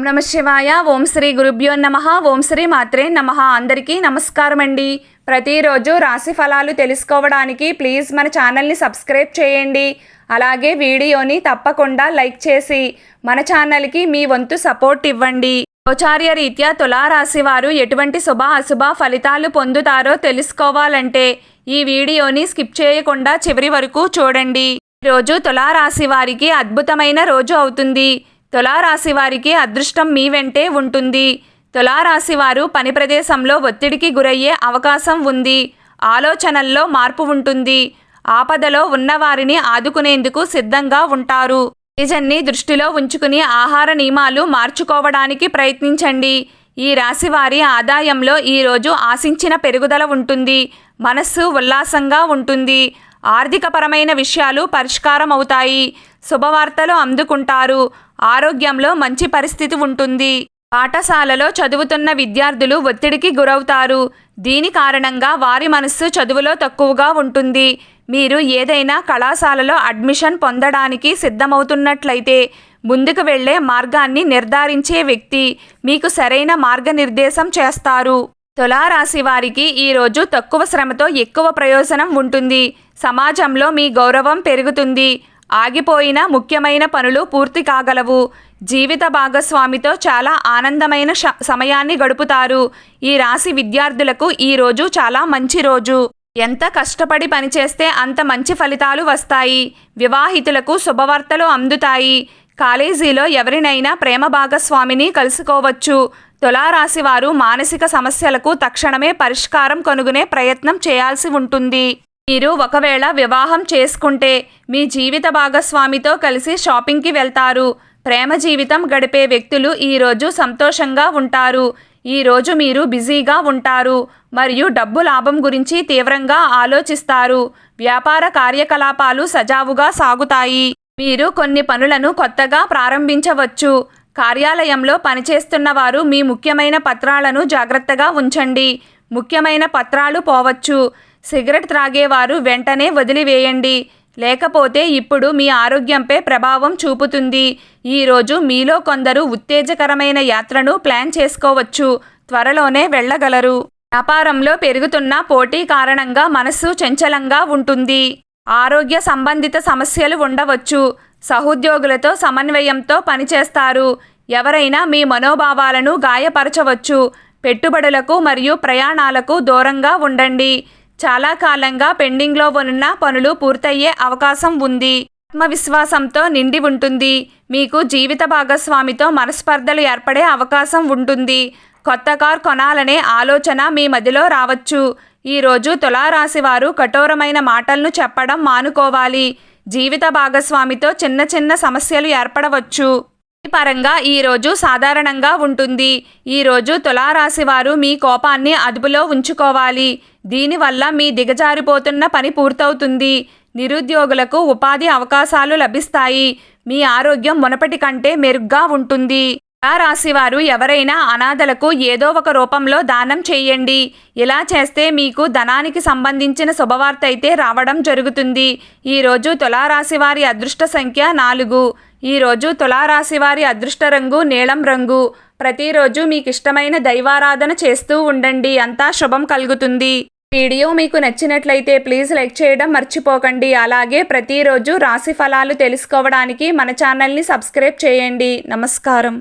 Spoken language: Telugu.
ఓం నమ శివాయ. ఓం శ్రీ గురుభ్యో నమః. ఓం శ్రీ మాత్రే నమః. అందరికీ నమస్కారం అండి. ప్రతిరోజు రాశి ఫలాలు తెలుసుకోవడానికి ప్లీజ్ మన ఛానల్ని సబ్స్క్రైబ్ చేయండి. అలాగే వీడియోని తప్పకుండా లైక్ చేసి మన ఛానల్కి మీ వంతు సపోర్ట్ ఇవ్వండి. గోచార్య రీత్యా తులారాశి వారు ఎటువంటి శుభ అశుభ ఫలితాలు పొందుతారో తెలుసుకోవాలంటే ఈ వీడియోని స్కిప్ చేయకుండా చివరి వరకు చూడండి. ఈరోజు తులారాశి వారికి అద్భుతమైన రోజు అవుతుంది. తులారాశి వారికి అదృష్టం మీ వెంటే ఉంటుంది. తులారాశి వారు పని ప్రదేశంలో ఒత్తిడికి గురయ్యే అవకాశం ఉంది. ఆలోచనల్లో మార్పు ఉంటుంది. ఆపదలో ఉన్నవారిని ఆదుకునేందుకు సిద్ధంగా ఉంటారు. సీజన్ని దృష్టిలో ఉంచుకుని ఆహార నియమాలు మార్చుకోవడానికి ప్రయత్నించండి. ఈ రాశి వారి ఆదాయంలో ఈరోజు ఆశించిన పెరుగుదల ఉంటుంది. మనస్సు ఉల్లాసంగా ఉంటుంది. ఆర్థికపరమైన విషయాలు పరిష్కారం అవుతాయి. శుభవార్తలు అందుకుంటారు. ఆరోగ్యంలో మంచి పరిస్థితి ఉంటుంది. పాఠశాలలో చదువుతున్న విద్యార్థులు ఒత్తిడికి గురవుతారు. దీని కారణంగా వారి మనస్సు చదువులో తక్కువగా ఉంటుంది. మీరు ఏదైనా కళాశాలలో అడ్మిషన్ పొందడానికి సిద్ధమవుతున్నట్లయితే ముందుకు వెళ్లే మార్గాన్ని నిర్ధారించే వ్యక్తి మీకు సరైన మార్గనిర్దేశం చేస్తారు. తులారాశి వారికి ఈరోజు తక్కువ శ్రమతో ఎక్కువ ప్రయోజనం ఉంటుంది. సమాజంలో మీ గౌరవం పెరుగుతుంది. ఆగిపోయిన ముఖ్యమైన పనులు పూర్తి కాగలవు. జీవిత భాగస్వామితో చాలా ఆనందమైన సమయాన్ని గడుపుతారు. ఈ రాశి విద్యార్థులకు ఈరోజు చాలా మంచి రోజు. ఎంత కష్టపడి పనిచేస్తే అంత మంచి ఫలితాలు వస్తాయి. వివాహితులకు శుభవార్తలు అందుతాయి. కాలేజీలో ఎవరినైనా ప్రేమ భాగస్వామిని కలుసుకోవచ్చు. తులారాశి వారు మానసిక సమస్యలకు తక్షణమే పరిష్కారం కనుగొనే ప్రయత్నం చేయాల్సి ఉంటుంది. మీరు ఒకవేళ వివాహం చేసుకుంటే మీ జీవిత భాగస్వామితో కలిసి షాపింగ్కి వెళ్తారు. ప్రేమ జీవితం గడిపే వ్యక్తులు ఈరోజు సంతోషంగా ఉంటారు. ఈరోజు మీరు బిజీగా ఉంటారు మరియు డబ్బు లాభం గురించి తీవ్రంగా ఆలోచిస్తారు. వ్యాపార కార్యకలాపాలు సజావుగా సాగుతాయి. మీరు కొన్ని పనులను కొత్తగా ప్రారంభించవచ్చు. కార్యాలయంలో పనిచేస్తున్న వారు మీ ముఖ్యమైన పత్రాలను జాగ్రత్తగా ఉంచండి. ముఖ్యమైన పత్రాలు పోవచ్చు. సిగరెట్ త్రాగేవారు వెంటనే వదిలివేయండి. లేకపోతే ఇప్పుడు మీ ఆరోగ్యంపై ప్రభావం చూపుతుంది. ఈరోజు మీలో కొందరు ఉత్తేజకరమైన యాత్రను ప్లాన్ చేసుకోవచ్చు. త్వరలోనే వెళ్ళగలరు. వ్యాపారంలో పెరుగుతున్న పోటీ కారణంగా మనస్సు చంచలంగా ఉంటుంది. ఆరోగ్య సంబంధిత సమస్యలు ఉండవచ్చు. సహోద్యోగులతో సమన్వయంతో పనిచేస్తారు. ఎవరైనా మీ మనోభావాలను గాయపరచవచ్చు. పెట్టుబడులకు మరియు ప్రయాణాలకు దూరంగా ఉండండి. చాలా కాలంగా పెండింగ్లో ఉన్న పనులు పూర్తయ్యే అవకాశం ఉంది. ఆత్మవిశ్వాసంతో నిండి ఉంటుంది. మీకు జీవిత భాగస్వామితో మనస్పర్ధలు ఏర్పడే అవకాశం ఉంటుంది. కొత్త కార్ కొనాలనే ఆలోచన మీ మదిలో రావచ్చు. ఈరోజు తులారాశి వారు కఠోరమైన మాటలను చెప్పడం మానుకోవాలి. జీవిత భాగస్వామితో చిన్న చిన్న సమస్యలు ఏర్పడవచ్చు. పరంగా ఈరోజు సాధారణంగా ఉంటుంది. ఈరోజు తులారాశి వారు మీ కోపాన్ని అదుపులో ఉంచుకోవాలి. దీనివల్ల మీ దిగజారిపోతున్న పని పూర్తవుతుంది. నిరుద్యోగులకు ఉపాధి అవకాశాలు లభిస్తాయి. మీ ఆరోగ్యం మునపటి కంటే మెరుగ్గా ఉంటుంది. తులారాశి వారు ఎవరైనా అనాథలకు ఏదో ఒక రూపంలో దానం చేయండి. ఇలా చేస్తే మీకు ధనానికి సంబంధించిన శుభవార్త అయితే రావడం జరుగుతుంది. ఈరోజు తులారాశి వారి అదృష్ట సంఖ్య 4. ఈరోజు తులారాశి వారి అదృష్ట రంగు నీలం రంగు. ప్రతిరోజు మీకు ఇష్టమైన దైవారాధన చేస్తూ ఉండండి. అంతా శుభం కలుగుతుంది. వీడియో మీకు నచ్చినట్లయితే ప్లీజ్ లైక్ చేయడం మర్చిపోకండి. అలాగే ప్రతిరోజు రాశి ఫలాలు తెలుసుకోవడానికి మన ఛానల్ని సబ్స్క్రైబ్ చేయండి. నమస్కారం.